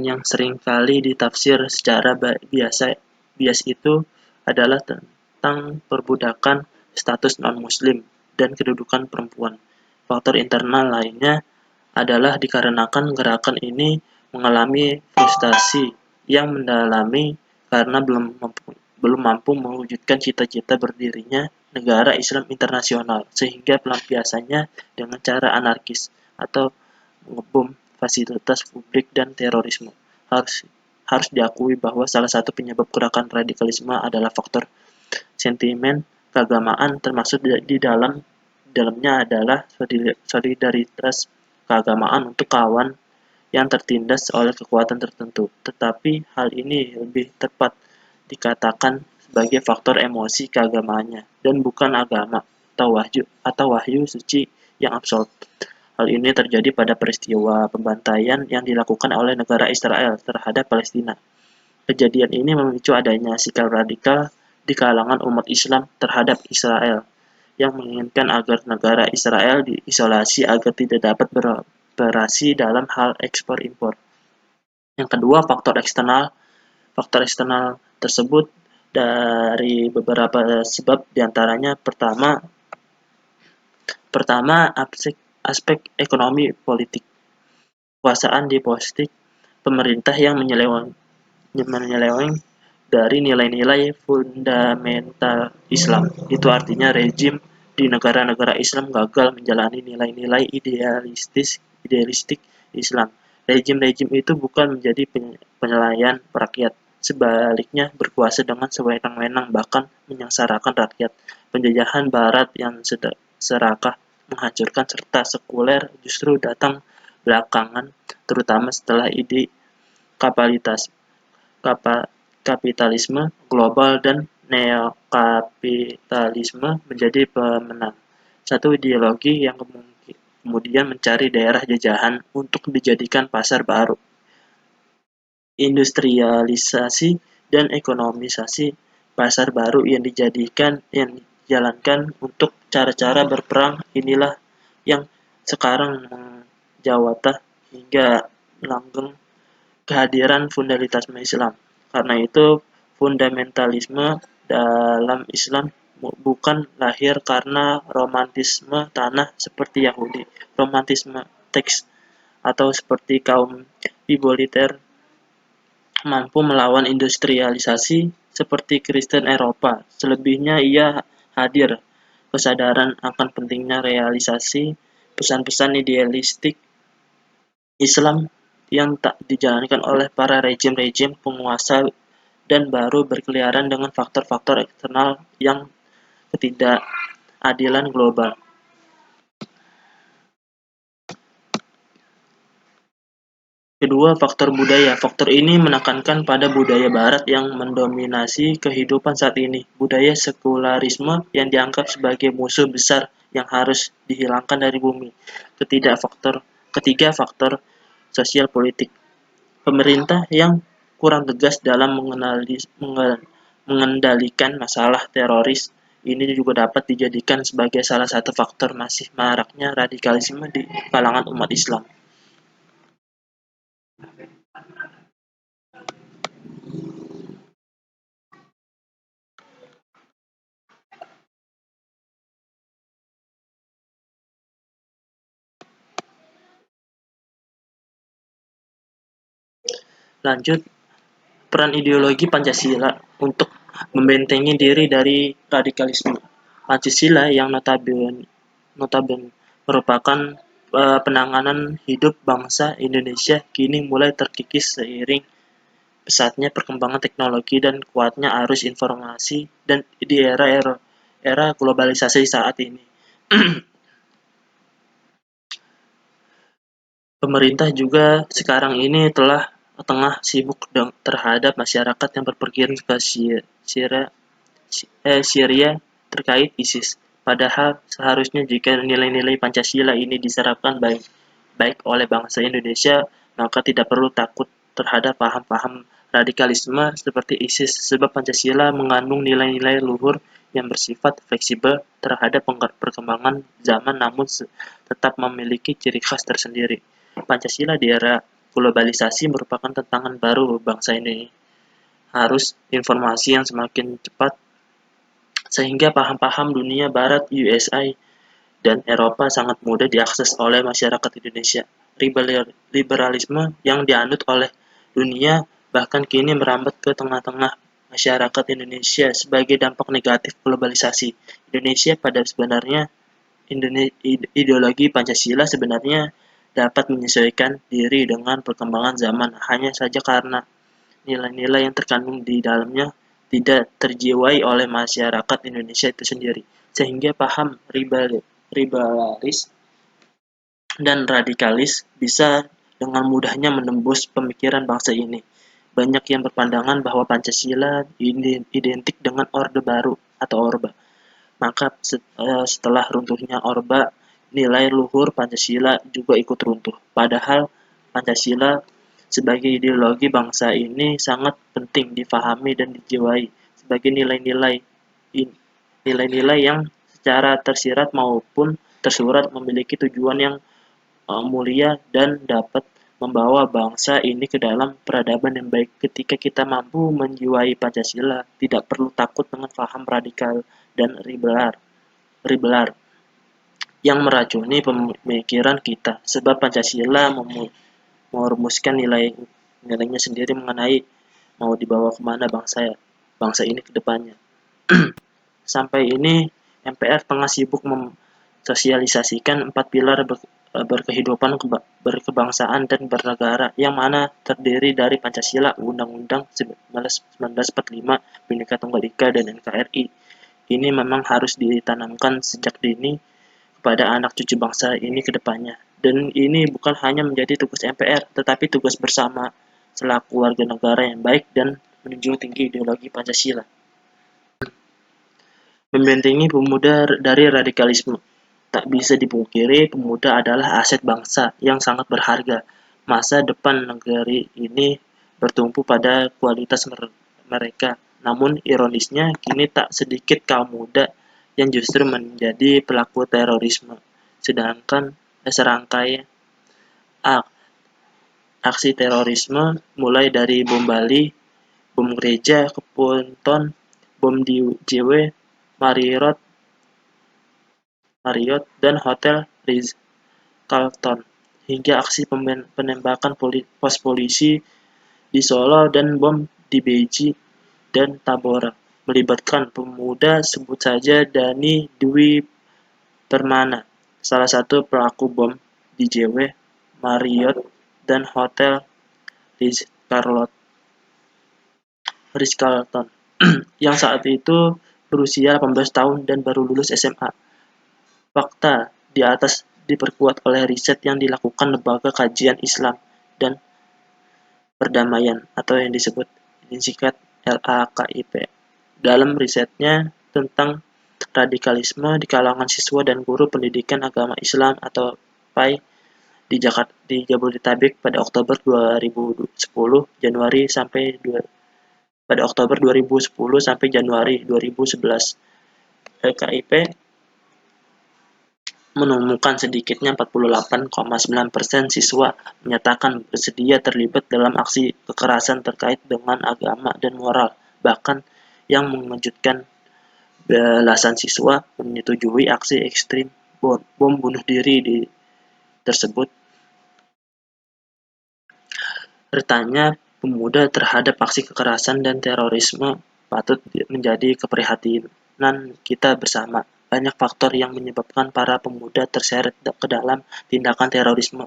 yang seringkali ditafsir secara bias itu adalah tentang perbudakan status non-muslim dan kedudukan perempuan. Faktor internal lainnya adalah dikarenakan gerakan ini mengalami frustasi yang mendalami karena belum mampu mewujudkan cita-cita berdirinya negara Islam internasional, sehingga pelampiasannya dengan cara anarkis atau ngebom fasilitas publik dan terorisme. Harus harus diakui bahwa salah satu penyebab gerakan radikalisme adalah faktor sentimen keagamaan, termasuk di dalamnya adalah solidaritas keagamaan untuk kawan yang tertindas oleh kekuatan tertentu. Tetapi hal ini lebih tepat dikatakan sebagai faktor emosi keagamaannya dan bukan agama atau wahyu suci yang absolut. Hal ini terjadi pada peristiwa pembantaian yang dilakukan oleh negara Israel terhadap Palestina. Kejadian ini memicu adanya sikap radikal di kalangan umat Islam terhadap Israel yang menginginkan agar negara Israel diisolasi agar tidak dapat beroperasi dalam hal ekspor-impor. Yang kedua, faktor eksternal. Faktor eksternal tersebut dari beberapa sebab, diantaranya pertama aspek ekonomi politik. Kekuasaan di politik pemerintah yang menyeleweng dari nilai-nilai fundamental Islam. Itu artinya rejim di negara-negara Islam gagal menjalani nilai-nilai idealistik Islam. Rejim-rejim itu bukan menjadi penilaian rakyat, sebaliknya berkuasa dengan sewenang-wenang, bahkan menyengsarakan rakyat. Penjajahan Barat yang serakah, menghancurkan serta sekuler justru datang belakangan, terutama setelah ide kapitalisme global dan neokapitalisme menjadi pemenang. Satu ideologi yang kemudian mencari daerah jajahan untuk dijadikan pasar baru. Industrialisasi dan ekonomisasi pasar baru yang dijalankan untuk cara-cara berperang inilah yang sekarang menjawatah hingga melanggeng kehadiran fundamentalisme Islam. Karena itu, fundamentalisme dalam Islam bukan lahir karena romantisme tanah seperti Yahudi, romantisme teks, atau seperti kaum biboliter mampu melawan industrialisasi seperti Kristen Eropa. Selebihnya ia hadir kesadaran akan pentingnya realisasi pesan-pesan idealistik Islam yang tak dijalankan oleh para rejim-rejim penguasa dan baru berkeliaran dengan faktor-faktor eksternal yang ketidakadilan global. Kedua, faktor budaya. Faktor ini menekankan pada budaya barat yang mendominasi kehidupan saat ini. Budaya sekularisme yang dianggap sebagai musuh besar yang harus dihilangkan dari bumi. Ketiga, faktor sosial politik. Pemerintah yang kurang tegas dalam mengendalikan masalah teroris ini juga dapat dijadikan sebagai salah satu faktor masih maraknya radikalisme di kalangan umat Islam. Lanjut, peran ideologi Pancasila untuk membentengi diri dari radikalisme. Pancasila yang notabene merupakan penanganan hidup bangsa Indonesia kini mulai terkikis seiring pesatnya perkembangan teknologi dan kuatnya arus informasi dan di era globalisasi saat ini. Pemerintah juga sekarang ini tengah sibuk terhadap masyarakat yang berpergian ke Syria terkait ISIS. Padahal seharusnya jika nilai-nilai Pancasila ini diserapkan baik oleh bangsa Indonesia, maka tidak perlu takut terhadap paham-paham radikalisme seperti ISIS, sebab Pancasila mengandung nilai-nilai luhur yang bersifat fleksibel terhadap perkembangan zaman namun tetap memiliki ciri khas tersendiri. Pancasila di era Globalisasi merupakan tantangan baru bangsa ini. Harus informasi yang semakin cepat sehingga paham-paham dunia barat, USA, dan Eropa sangat mudah diakses oleh masyarakat Indonesia. Liberalisme yang dianut oleh dunia bahkan kini merambat ke tengah-tengah masyarakat Indonesia sebagai dampak negatif globalisasi. Indonesia pada sebenarnya ideologi Pancasila sebenarnya dapat menyesuaikan diri dengan perkembangan zaman, hanya saja karena nilai-nilai yang terkandung di dalamnya tidak terjiwai oleh masyarakat Indonesia itu sendiri, sehingga paham ribalis dan radikalis bisa dengan mudahnya menembus pemikiran bangsa ini. Banyak yang berpandangan bahwa Pancasila identik dengan Orde Baru atau Orba. Maka setelah runtuhnya Orba, nilai luhur Pancasila juga ikut runtuh. Padahal Pancasila sebagai ideologi bangsa ini sangat penting difahami dan dijiwai sebagai nilai-nilai yang secara tersirat maupun tersurat memiliki tujuan yang mulia dan dapat membawa bangsa ini ke dalam peradaban yang baik. Ketika kita mampu menjiwai Pancasila, tidak perlu takut dengan paham radikal dan ribelar yang meracuni pemikiran kita. Sebab Pancasila merumuskan nilainya sendiri mengenai mau dibawa kemana bangsa ini ke depannya. Sampai ini MPR tengah sibuk sosialisasikan 4 pilar berkehidupan berkebangsaan dan bernegara yang mana terdiri dari Pancasila, Undang-Undang 1945, Bhinneka Tunggal Ika, dan NKRI. Ini memang harus ditanamkan sejak dini kepada anak cucu bangsa ini ke depannya. Dan ini bukan hanya menjadi tugas MPR, tetapi tugas bersama selaku warga negara yang baik dan menunjung tinggi ideologi Pancasila. Membentengi pemuda dari radikalisme. Tak bisa dipungkiri, pemuda adalah aset bangsa yang sangat berharga. Masa depan negeri ini bertumpu pada kualitas mereka. Namun ironisnya, kini tak sedikit kaum muda yang justru menjadi pelaku terorisme. Sedangkan serangkaian aksi terorisme mulai dari bom Bali, bom gereja, Kepunton, bom di JW, Marriott, dan Hotel Ritz-Carlton, hingga aksi penembakan pos polisi di Solo dan bom di Beji dan Tabora melibatkan pemuda. Sebut saja Dani Dwi Permana, salah satu pelaku bom di JW, Marriott, dan Hotel Ritz-Carlton yang saat itu berusia 18 tahun dan baru lulus SMA. Fakta di atas diperkuat oleh riset yang dilakukan Lembaga Kajian Islam dan Perdamaian atau yang disingkat LAKIP. Dalam risetnya tentang radikalisme di kalangan siswa dan guru pendidikan agama Islam atau PAI di Jabodetabek pada Oktober 2010 pada Oktober 2010 sampai Januari 2011. LKIP menemukan sedikitnya 48,9% siswa menyatakan bersedia terlibat dalam aksi kekerasan terkait dengan agama dan moral. Bahkan yang mengejutkan, belasan siswa menyetujui aksi ekstrim bom bunuh diri tersebut. Bertanya pemuda terhadap aksi kekerasan dan terorisme patut menjadi keprihatinan kita bersama. Banyak faktor yang menyebabkan para pemuda terseret ke dalam tindakan terorisme,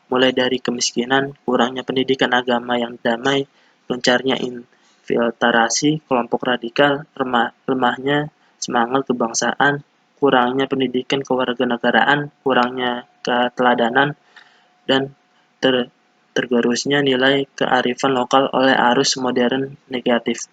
mulai dari kemiskinan, kurangnya pendidikan agama yang damai, gencarnya infiltrasi kelompok radikal, lemahnya semangat kebangsaan, kurangnya pendidikan kewarganegaraan, kurangnya keteladanan, dan tergerusnya nilai kearifan lokal oleh arus modern negatif.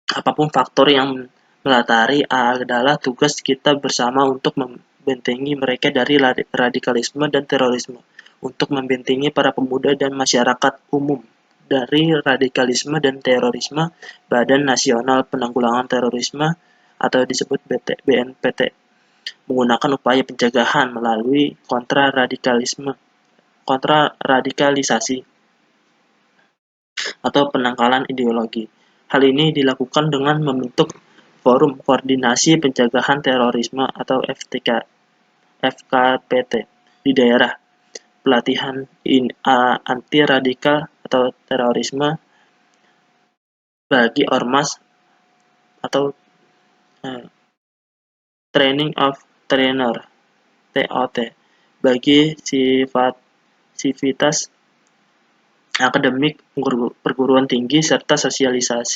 Apapun faktor yang melatari, adalah tugas kita bersama untuk membentengi mereka dari radikalisme dan terorisme, untuk membentengi para pemuda dan masyarakat umum dari radikalisme dan terorisme. Badan Nasional Penanggulangan Terorisme atau disebut BNPT menggunakan upaya pencegahan melalui kontraradikalisme kontraradikalisasi atau penangkalan ideologi. Hal ini dilakukan dengan membentuk Forum Koordinasi Pencegahan Terorisme atau FKPT di daerah, pelatihan anti radikal atau terorisme bagi ormas atau Training of Trainer (TOT) bagi sivitas akademik perguruan tinggi serta sosialitas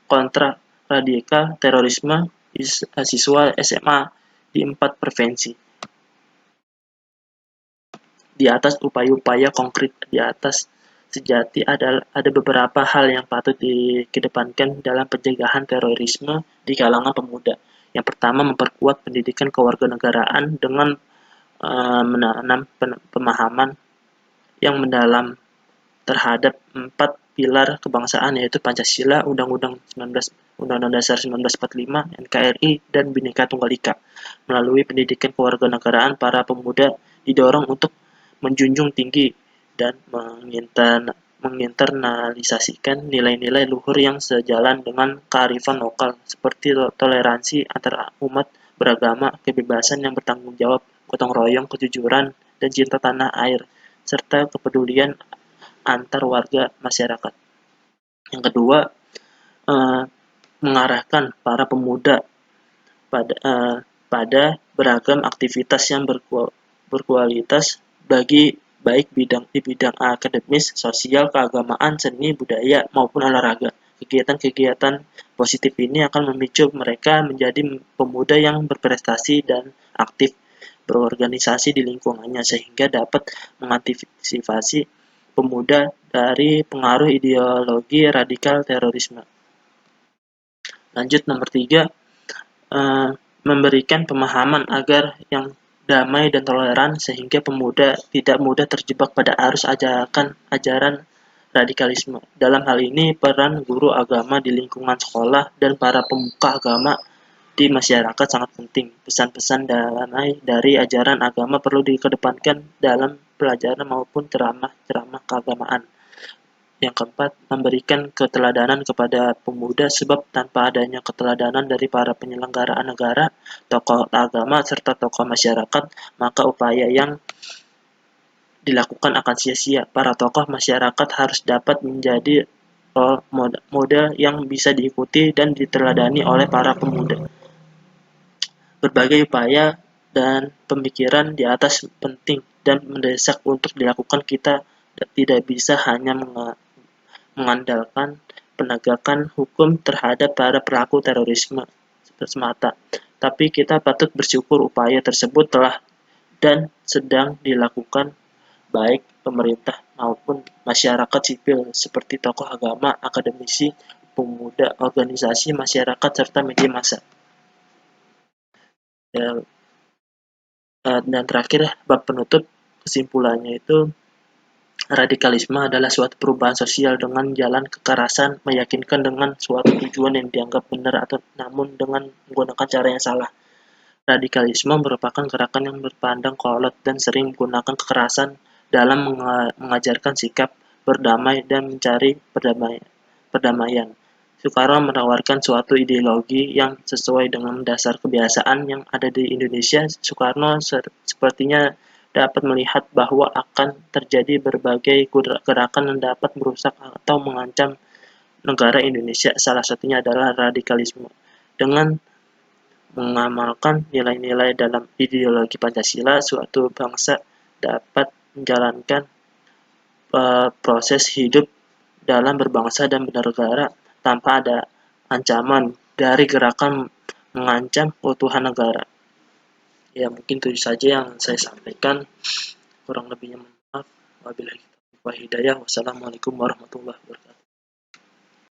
kontra radikal terorisme siswa SMA di 4 provinsi. Di atas upaya-upaya konkret di atas sejati ada beberapa hal yang patut dikedepankan dalam pencegahan terorisme di kalangan pemuda. Yang pertama, memperkuat pendidikan kewarganegaraan dengan menanam pemahaman yang mendalam terhadap 4 pilar kebangsaan, yaitu Pancasila, Undang-Undang Dasar 1945, NKRI, dan Bhinneka Tunggal Ika. Melalui pendidikan kewarganegaraan, para pemuda didorong untuk menjunjung tinggi dan menginternalisasikan nilai-nilai luhur yang sejalan dengan kearifan lokal, seperti toleransi antar umat beragama, kebebasan yang bertanggung jawab, gotong royong, kejujuran, dan cinta tanah air, serta kepedulian antar warga masyarakat. Yang kedua, mengarahkan para pemuda pada beragam aktivitas yang berkualitas baik di bidang akademis, sosial, keagamaan, seni, budaya, maupun olahraga. Kegiatan-kegiatan positif ini akan memicu mereka menjadi pemuda yang berprestasi dan aktif berorganisasi di lingkungannya, sehingga dapat mengantisipasi pemuda dari pengaruh ideologi radikal terorisme. Lanjut, nomor 3, memberikan pemahaman agar yang damai dan toleran sehingga pemuda tidak mudah terjebak pada arus ajaran radikalisme. Dalam hal ini, peran guru agama di lingkungan sekolah dan para pemuka agama di masyarakat sangat penting. Pesan-pesan damai dari ajaran agama perlu dikedepankan dalam pelajaran maupun ceramah keagamaan. Yang keempat, memberikan keteladanan kepada pemuda, sebab tanpa adanya keteladanan dari para penyelenggaraan negara, tokoh agama, serta tokoh masyarakat, maka upaya yang dilakukan akan sia-sia. Para tokoh masyarakat harus dapat menjadi role model yang bisa diikuti dan diteladani oleh para pemuda. Berbagai upaya dan pemikiran di atas penting dan mendesak untuk dilakukan. Kita tidak bisa hanya mengandalkan penegakan hukum terhadap para pelaku terorisme semata, tapi kita patut bersyukur upaya tersebut telah dan sedang dilakukan baik pemerintah maupun masyarakat sipil seperti tokoh agama, akademisi, pemuda, organisasi masyarakat, serta media massa. Dan terakhir, bab penutup, kesimpulannya itu, radikalisme adalah suatu perubahan sosial dengan jalan kekerasan, meyakinkan dengan suatu tujuan yang dianggap benar atau namun dengan menggunakan cara yang salah. Radikalisme merupakan gerakan yang berpandang kolot dan sering menggunakan kekerasan dalam mengajarkan sikap berdamai dan mencari perdamaian. Soekarno menawarkan suatu ideologi yang sesuai dengan dasar kebiasaan yang ada di Indonesia. Soekarno sepertinya dapat melihat bahwa akan terjadi berbagai gerakan yang dapat merusak atau mengancam negara Indonesia. Salah satunya adalah radikalisme. Dengan mengamalkan nilai-nilai dalam ideologi Pancasila, suatu bangsa dapat menjalankan proses hidup dalam berbangsa dan bernegara tanpa ada ancaman dari gerakan mengancam keutuhan negara. Ya, mungkin itu saja yang saya sampaikan. Kurang lebihnya maaf. Wabillahi taufiq wal hidayah. Wassalamualaikum warahmatullahi wabarakatuh.